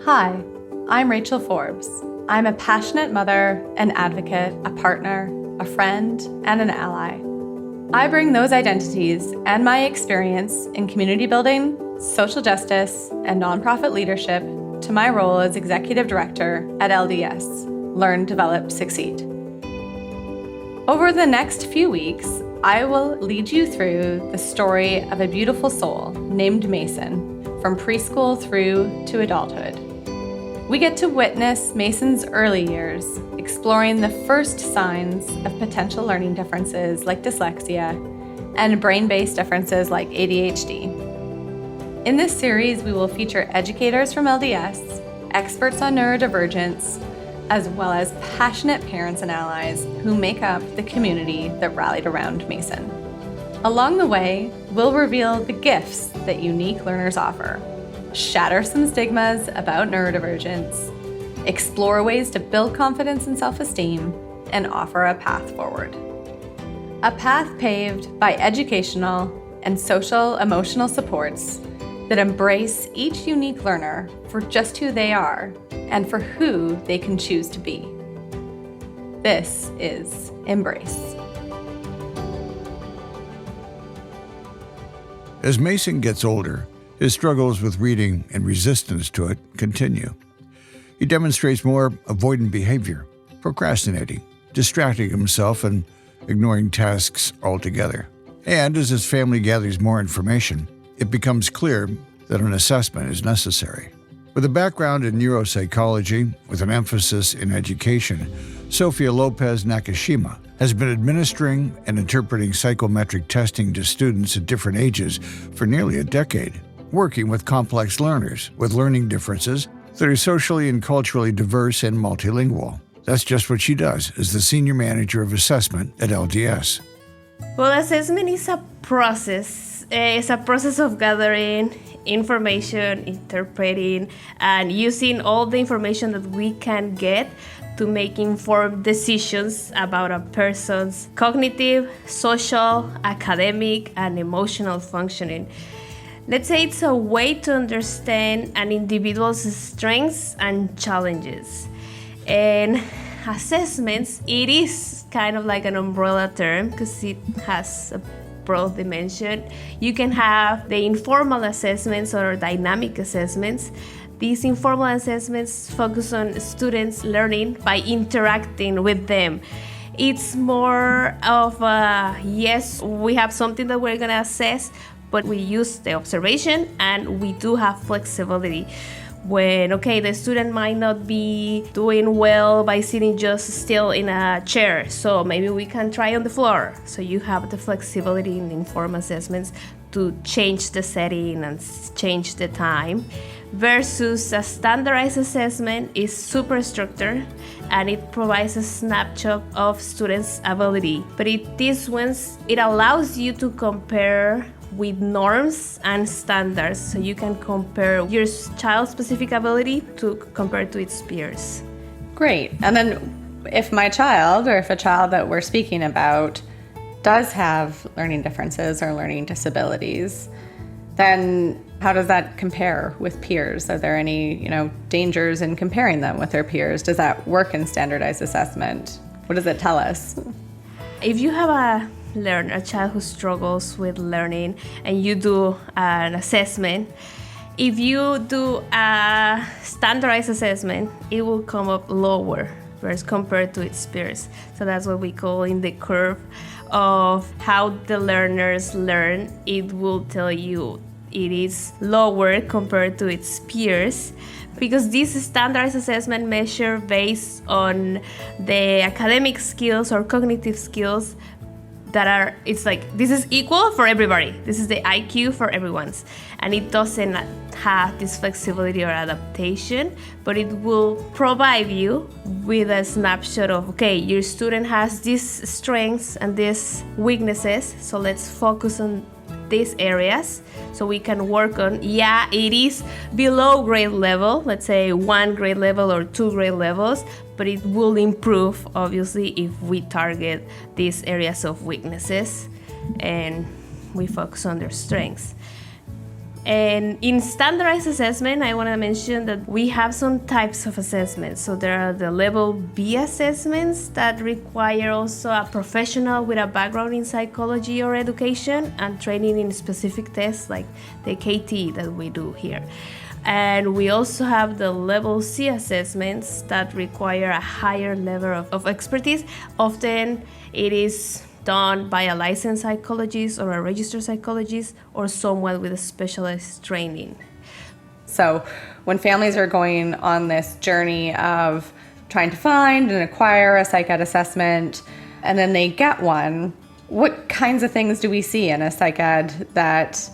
Hi, I'm Rachel Forbes. I'm a passionate mother, an advocate, a partner, a friend, and an ally. I bring those identities and my experience in community building, social justice, and nonprofit leadership to my role as Executive Director at LDS, Learn, Develop, Succeed. Over the next few weeks, I will lead you through the story of a beautiful soul named Mason, from preschool through to adulthood. We get to witness Mason's early years, exploring the first signs of potential learning differences like dyslexia and brain-based differences like ADHD. In this series, we will feature educators from LDS, experts on neurodivergence, as well as passionate parents and allies who make up the community that rallied around Mason. Along the way, we'll reveal the gifts that unique learners offer, shatter some stigmas about neurodivergence, explore ways to build confidence and self-esteem, and offer a path forward. A path paved by educational and social emotional supports that embrace each unique learner for just who they are and for who they can choose to be. This is Embrace. As Mason gets older, his struggles with reading and resistance to it continue. He demonstrates more avoidant behavior, procrastinating, distracting himself, and ignoring tasks altogether. And as his family gathers more information, it becomes clear that an assessment is necessary. With a background in neuropsychology with an emphasis in education, Sofia Lopez Nakashima has been administering and interpreting psychometric testing to students at different ages for nearly a decade, working with complex learners with learning differences that are socially and culturally diverse and multilingual. That's just what she does as the Senior Manager of Assessment at LDS. Well, assessment is a process. It's a process of gathering information, interpreting, and using all the information that we can get to make informed decisions about a person's cognitive, social, academic, and emotional functioning. Let's say it's a way to understand an individual's strengths and challenges. And assessments, it is kind of like an umbrella term because it has a broad dimension. You can have the informal assessments or dynamic assessments. These informal assessments focus on students learning by interacting with them. It's more of a, yes, we have something that we're gonna assess, but we use the observation and we do have flexibility. When, the student might not be doing well by sitting just still in a chair, so maybe we can try on the floor. So you have the flexibility in informal assessments to change the setting and change the time, versus a standardized assessment is super structured and it provides a snapshot of students' ability. But these ones, it allows you to compare with norms and standards, so you can compare your child's specific ability to compare to its peers. Great. And then if my child, or if a child that we're speaking about does have learning differences or learning disabilities, then how does that compare with peers? Are there any, dangers in comparing them with their peers? Does that work in standardized assessment? What does it tell us? If you have a child who struggles with learning and you do an assessment, if you do a standardized assessment, it will come up lower versus compared to its peers. So that's what we call in the curve of how the learners learn. It will tell you it is lower compared to its peers, because this standardized assessment measure based on the academic skills or cognitive skills that are, it's like, this is equal for everybody. This is the IQ for everyone's. And it doesn't have this flexibility or adaptation, but it will provide you with a snapshot of, your student has these strengths and these weaknesses, so let's focus on these areas so we can work on, it is below grade level, let's say 1 grade level or 2 grade levels, but it will improve, obviously, if we target these areas of weaknesses and we focus on their strengths. And in standardized assessment, I want to mention that we have some types of assessments. So there are the level B assessments that require also a professional with a background in psychology or education and training in specific tests like the KT that we do here. And we also have the level C assessments that require a higher level of expertise. Often it is done by a licensed psychologist or a registered psychologist or someone with a specialized training. So when families are going on this journey of trying to find and acquire a psych ed assessment, and then they get one, what kinds of things do we see in a psych ed that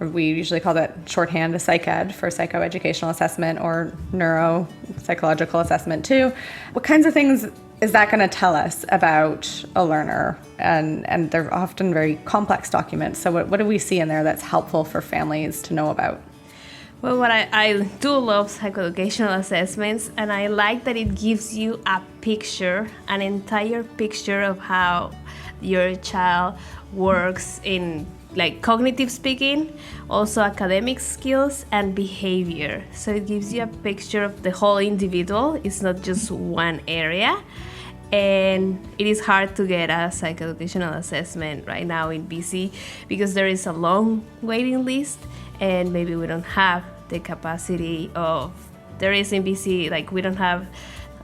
we usually call that shorthand a psych ed for psychoeducational assessment or neuropsychological assessment too? What kinds of things is that going to tell us about a learner? And they're often very complex documents. So what do we see in there that's helpful for families to know about? Well, what I do love psychoeducational assessments, and I like that it gives you a picture, an entire picture of how your child works in like cognitive speaking, also academic skills and behavior. So it gives you a picture of the whole individual. It's not just one area. And it is hard to get a psychoeducational assessment right now in BC because there is a long waiting list and maybe we don't have the capacity of, there is in BC, like we don't have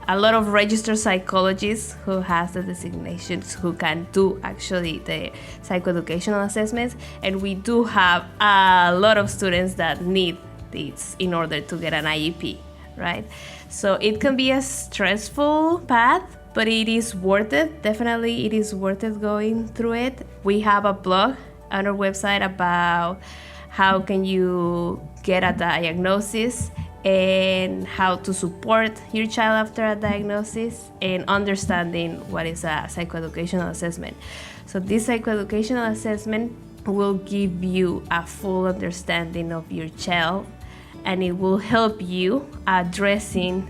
a lot of registered psychologists who has the designations who can do actually the psychoeducational assessments, and we do have a lot of students that need these in order to get an IEP, right? So it can be a stressful path, but it is worth it. Definitely it is worth it going through it. We have a blog on our website about how can you get a diagnosis and how to support your child after a diagnosis and understanding what is a psychoeducational assessment. So this psychoeducational assessment will give you a full understanding of your child, and it will help you addressing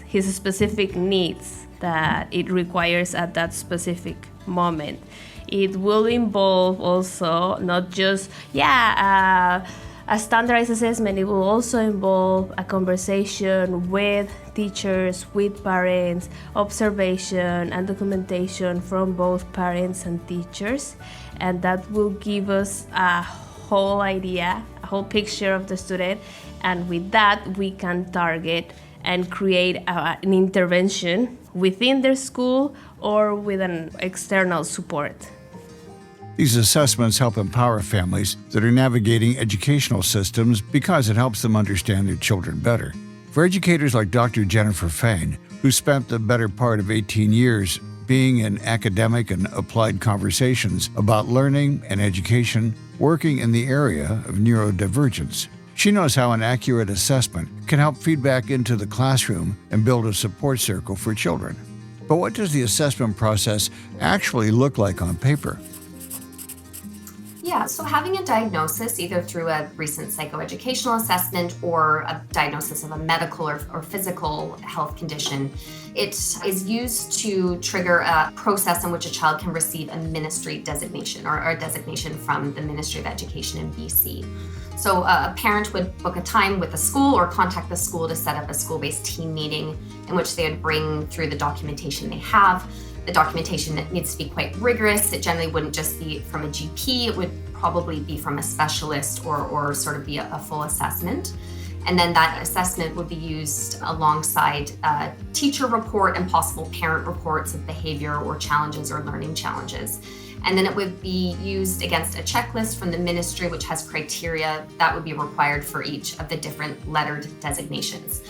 his specific needs that it requires at that specific moment. It will involve also not just a standardized assessment. It will also involve a conversation with teachers, with parents, observation and documentation from both parents and teachers, and that will give us a whole idea, a whole picture of the student, and with that we can target and create an intervention within their school or with an external support. These assessments help empower families that are navigating educational systems because it helps them understand their children better. For educators like Dr. Jennifer Fane, who spent the better part of 18 years being in academic and applied conversations about learning and education, working in the area of neurodivergence, she knows how an accurate assessment can help feedback into the classroom and build a support circle for children. But what does the assessment process actually look like on paper? Yeah, so having a diagnosis, either through a recent psychoeducational assessment or a diagnosis of a medical or physical health condition, it is used to trigger a process in which a child can receive a ministry designation or a designation from the Ministry of Education in BC. So a parent would book a time with the school or contact the school to set up a school-based team meeting in which they would bring through the documentation they have. The documentation needs to be quite rigorous. It generally wouldn't just be from a GP, it would probably be from a specialist or sort of be a full assessment. And then that assessment would be used alongside a teacher report and possible parent reports of behavior or challenges or learning challenges. And then it would be used against a checklist from the ministry, which has criteria that would be required for each of the different lettered designations.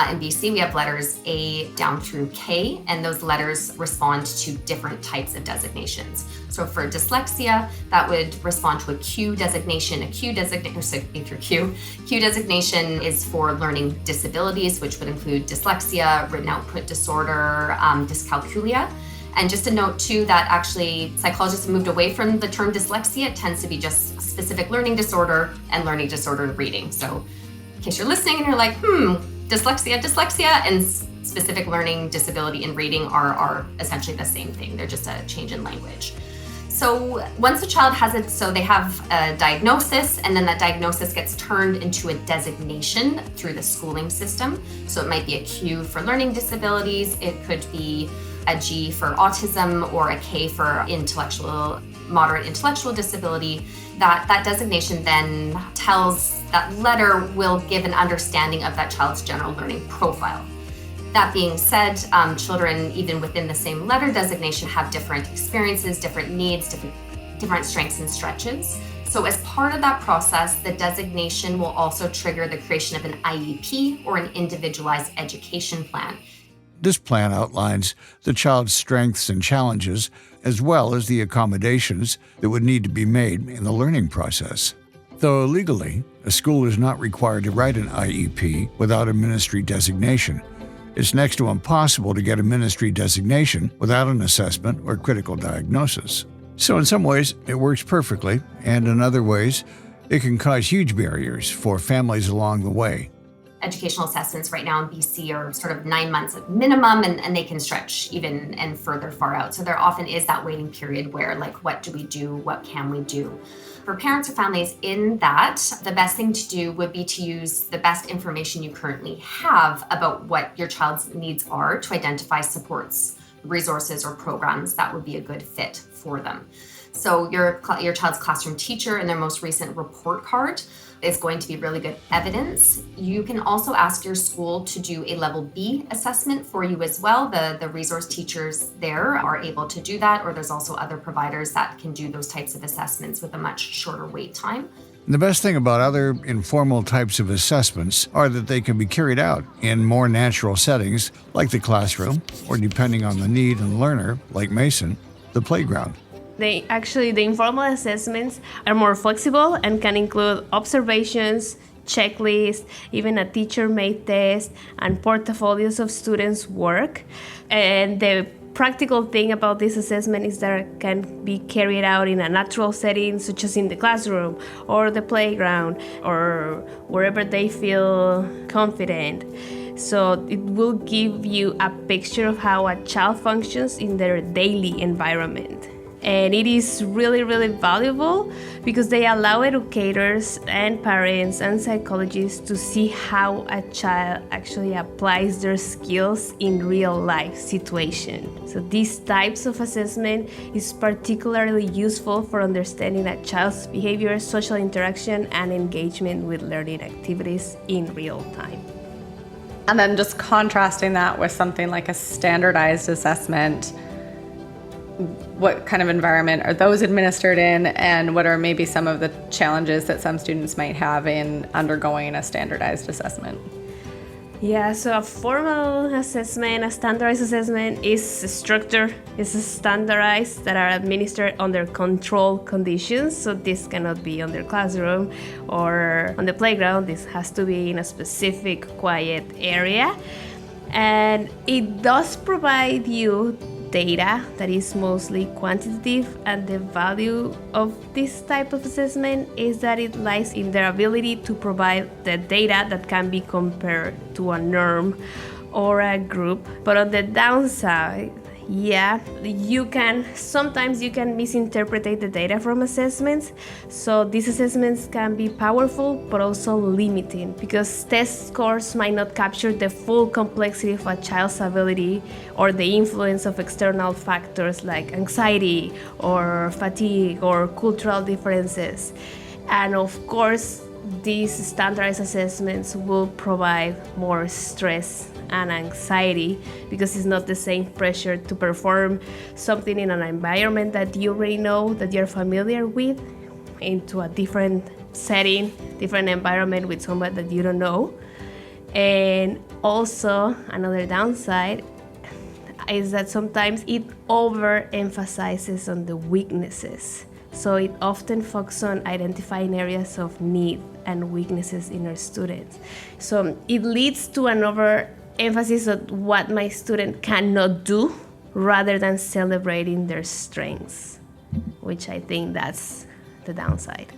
In BC, we have letters A down through K, and those letters respond to different types of designations. So for dyslexia, that would respond to a Q designation. A Q designation, so A through Q. Q designation is for learning disabilities, which would include dyslexia, written output disorder, dyscalculia. And just a note too that actually psychologists have moved away from the term dyslexia. It tends to be just specific learning disorder and learning disorder in reading. So in case you're listening and you're like, dyslexia and specific learning disability in reading are essentially the same thing. They're just a change in language. So once a child has it, so they have a diagnosis, and then that diagnosis gets turned into a designation through the schooling system. So it might be a Q for learning disabilities, it could be a G for autism, or a K for moderate intellectual disability. That designation then tells, that letter will give an understanding of that child's general learning profile. That being said, children, even within the same letter designation, have different experiences, different needs, different strengths and stretches. So as part of that process, the designation will also trigger the creation of an IEP, or an individualized education plan. This plan outlines the child's strengths and challenges, as well as the accommodations that would need to be made in the learning process. Though legally, a school is not required to write an IEP without a ministry designation, it's next to impossible to get a ministry designation without an assessment or critical diagnosis. So in some ways, it works perfectly, and in other ways, it can cause huge barriers for families along the way. Educational assessments right now in BC are sort of 9 months at minimum, and they can stretch even and further far out. So there often is that waiting period where, like, what do we do? What can we do? For parents or families in that, the best thing to do would be to use the best information you currently have about what your child's needs are to identify supports, resources, or programs that would be a good fit for them. So your child's classroom teacher in their most recent report card is going to be really good evidence. You can also ask your school to do a level B assessment for you as well. The resource teachers there are able to do that, or there's also other providers that can do those types of assessments with a much shorter wait time. The best thing about other informal types of assessments are that they can be carried out in more natural settings, like the classroom, or depending on the need and learner, like Mason, the playground. The informal assessments are more flexible and can include observations, checklists, even a teacher-made test, and portfolios of students' work. And the practical thing about this assessment is that it can be carried out in a natural setting, such as in the classroom or the playground or wherever they feel confident. So it will give you a picture of how a child functions in their daily environment. And it is really, really valuable because they allow educators and parents and psychologists to see how a child actually applies their skills in real life situations. So these types of assessment is particularly useful for understanding a child's behavior, social interaction, and engagement with learning activities in real time. And then just contrasting that with something like a standardized assessment, what kind of environment are those administered in, and what are maybe some of the challenges that some students might have in undergoing a standardized assessment? Yeah, so a formal assessment, a standardized assessment is structured, is standardized, that are administered under controlled conditions. So this cannot be on their classroom or on the playground. This has to be in a specific quiet area. And it does provide you data that is mostly quantitative, and the value of this type of assessment is that it lies in their ability to provide the data that can be compared to a norm or a group. But on the downside, sometimes you can misinterpret the data from assessments. So these assessments can be powerful but also limiting, because test scores might not capture the full complexity of a child's ability or the influence of external factors like anxiety or fatigue or cultural differences. And of course, these standardized assessments will provide more stress and anxiety because it's not the same pressure to perform something in an environment that you already know, that you're familiar with, into a different setting, different environment with someone that you don't know. And also another downside is that sometimes it overemphasizes on the weaknesses. So it often focuses on identifying areas of need and weaknesses in our students. So it leads to an overemphasis on what my student cannot do rather than celebrating their strengths, which I think that's the downside.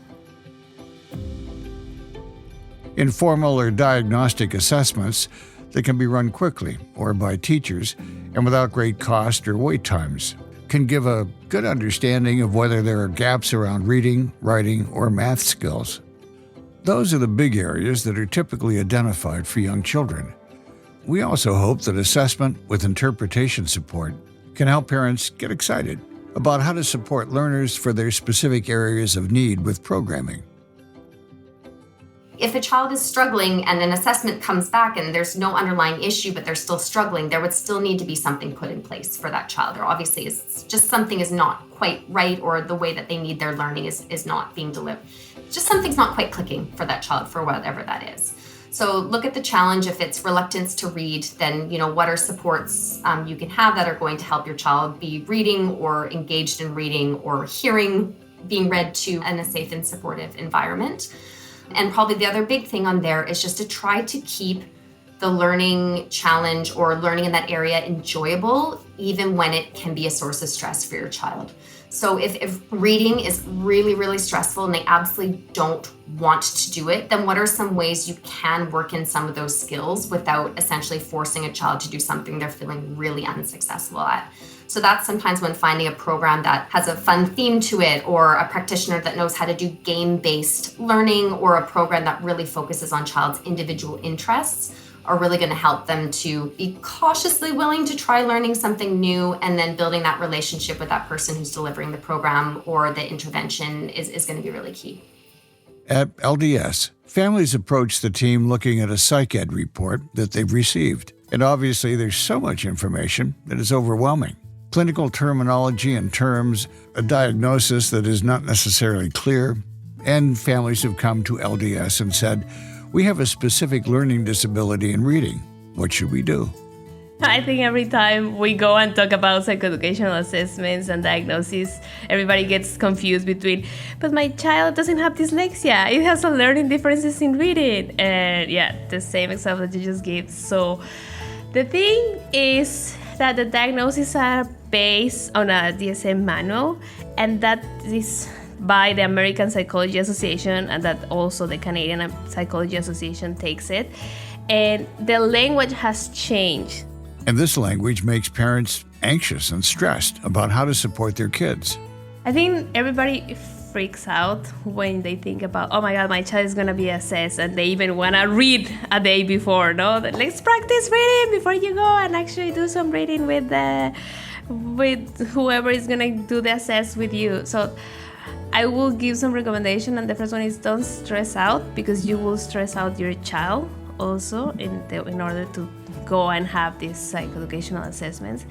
Informal or diagnostic assessments that can be run quickly or by teachers and without great cost or wait times can give a good understanding of whether there are gaps around reading, writing, or math skills. Those are the big areas that are typically identified for young children. We also hope that assessment with interpretation support can help parents get excited about how to support learners for their specific areas of need with programming. If a child is struggling and an assessment comes back and there's no underlying issue, but they're still struggling, there would still need to be something put in place for that child. Or obviously, it's just something is not quite right, or the way that they need their learning is not being delivered. Just something's not quite clicking for that child, for whatever that is. So look at the challenge. If it's reluctance to read, then what are supports you can have that are going to help your child be reading or engaged in reading or hearing being read to in a safe and supportive environment. And probably the other big thing on there is just to try to keep the learning challenge or learning in that area enjoyable, even when it can be a source of stress for your child. So if reading is really, really stressful and they absolutely don't want to do it, then what are some ways you can work in some of those skills without essentially forcing a child to do something they're feeling really unsuccessful at? So that's sometimes when finding a program that has a fun theme to it, or a practitioner that knows how to do game-based learning, or a program that really focuses on child's individual interests, are really going to help them to be cautiously willing to try learning something new, and then building that relationship with that person who's delivering the program or the intervention is going to be really key. At LDS, families approach the team looking at a psych ed report that they've received. And obviously, there's so much information that is overwhelming. Clinical terminology and terms, a diagnosis that is not necessarily clear, and families have come to LDS and said, "We have a specific learning disability in reading. What should we do?" I think every time we go and talk about psychoeducational assessments and diagnoses, everybody gets confused between, but my child doesn't have dyslexia, it has some learning differences in reading. And yeah, the same example that you just gave. So the thing is that the diagnoses are based on a DSM manual, and that is by the American Psychology Association, and that also the Canadian Psychology Association takes it. And the language has changed. And this language makes parents anxious and stressed about how to support their kids. I think everybody freaks out when they think about, oh my God, my child is going to be assessed, and they even want to read a day before, no? Let's practice reading before you go and actually do some reading with whoever is going to do the assess with you. So I will give some recommendation, and the first one is don't stress out, because you will stress out your child also in order to go and have these psychoeducational assessments.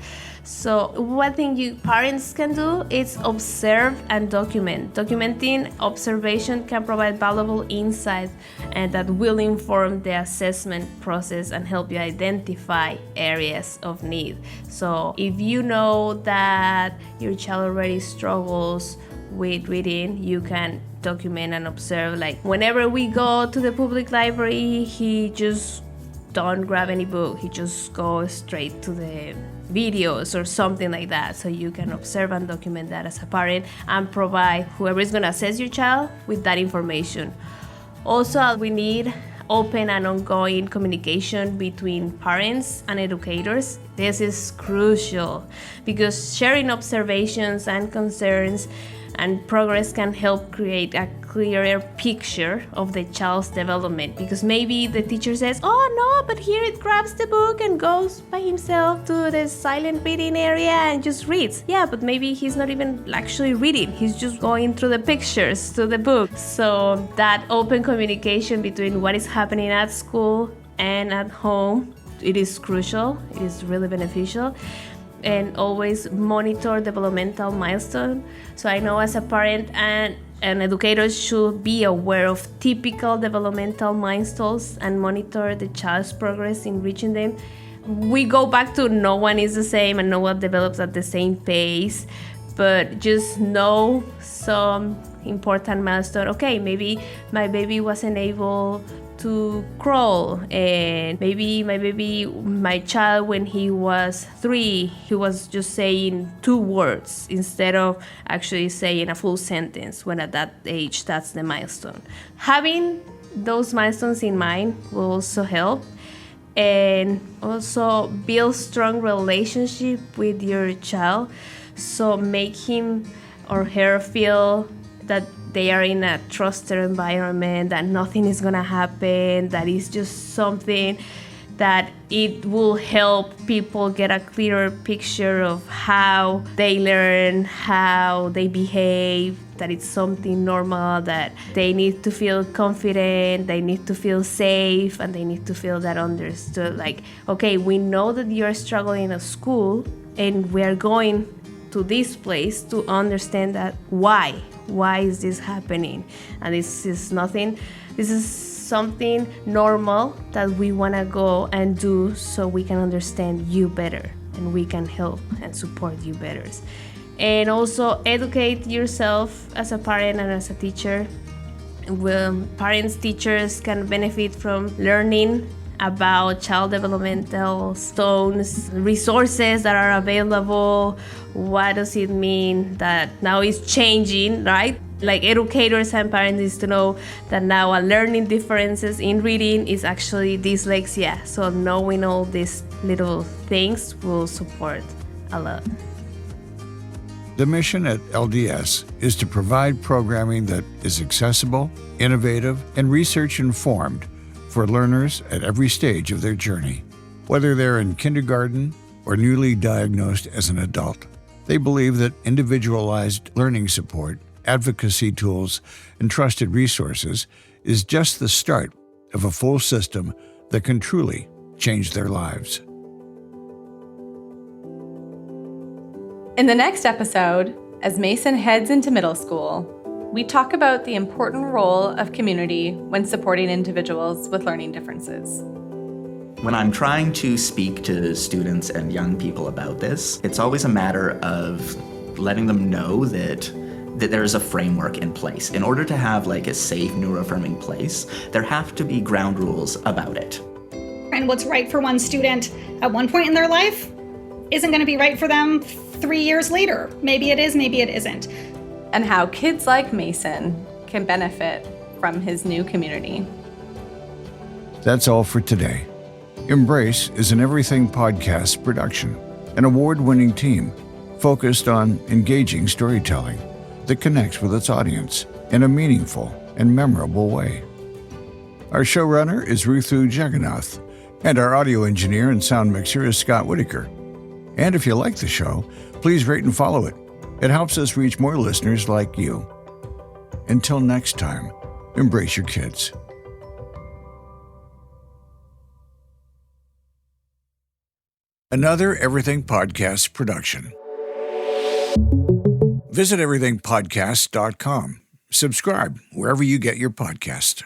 So one thing you parents can do is observe and document. Documenting observation can provide valuable insights, and that will inform the assessment process and help you identify areas of need. So if you know that your child already struggles with reading, you can document and observe, like whenever we go to the public library, he just don't grab any book, he just goes straight to the videos or something like that. So you can observe and document that as a parent and provide whoever is going to assess your child with that information. Also, we need open and ongoing communication between parents and educators. This is crucial, because sharing observations and concerns and progress can help create a clearer picture of the child's development. Because maybe the teacher says, oh no, but here it grabs the book and goes by himself to the silent reading area and just reads. Yeah, but maybe he's not even actually reading, he's just going through the pictures to the book. So that open communication between what is happening at school and at home, it is crucial, it is really beneficial. And always monitor developmental milestones. So I know as a parent and educators should be aware of typical developmental milestones and monitor the child's progress in reaching them. We go back to no one is the same and no one develops at the same pace, but just know some important milestone. Okay, maybe my baby wasn't able to crawl, and maybe my child, when he was 3, he was just saying 2 words instead of actually saying a full sentence, when at that age that's the milestone. Having those milestones in mind will also help, and also build strong relationship with your child. So make him or her feel that they are in a trusted environment, that nothing is gonna happen, that it's just something that it will help people get a clearer picture of how they learn, how they behave, that it's something normal, that they need to feel confident, they need to feel safe, and they need to feel that understood. Like, okay, we know that you're struggling at school, and we're going to this place to understand that why is this happening, and this is something normal that we want to go and do so we can understand you better and we can help and support you better. And also educate yourself as a parent and as a teacher. Parents, teachers can benefit from learning about child developmental stones, resources that are available. What does it mean that now it's changing, right? Like educators and parents is to know that now a learning differences in reading is actually dyslexia. So knowing all these little things will support a lot. The mission at LDS is to provide programming that is accessible, innovative, and research-informed for learners at every stage of their journey. Whether they're in kindergarten or newly diagnosed as an adult, they believe that individualized learning support, advocacy tools, and trusted resources is just the start of a full system that can truly change their lives. In the next episode, as Mason heads into middle school, we talk about the important role of community when supporting individuals with learning differences. When I'm trying to speak to students and young people about this, it's always a matter of letting them know that there's a framework in place. In order to have like a safe neuroaffirming place, there have to be ground rules about it. And what's right for one student at one point in their life isn't going to be right for them 3 years later. Maybe it is, maybe it isn't. And how kids like Mason can benefit from his new community. That's all for today. Embrace is an Everything Podcast production, an award-winning team focused on engaging storytelling that connects with its audience in a meaningful and memorable way. Our showrunner is Ruthu Jagannath, and our audio engineer and sound mixer is Scott Whitaker. And if you like the show, please rate and follow it. It helps us reach more listeners like you. Until next time, embrace your kids. Another Everything Podcast production. Visit everythingpodcast.com. Subscribe wherever you get your podcast.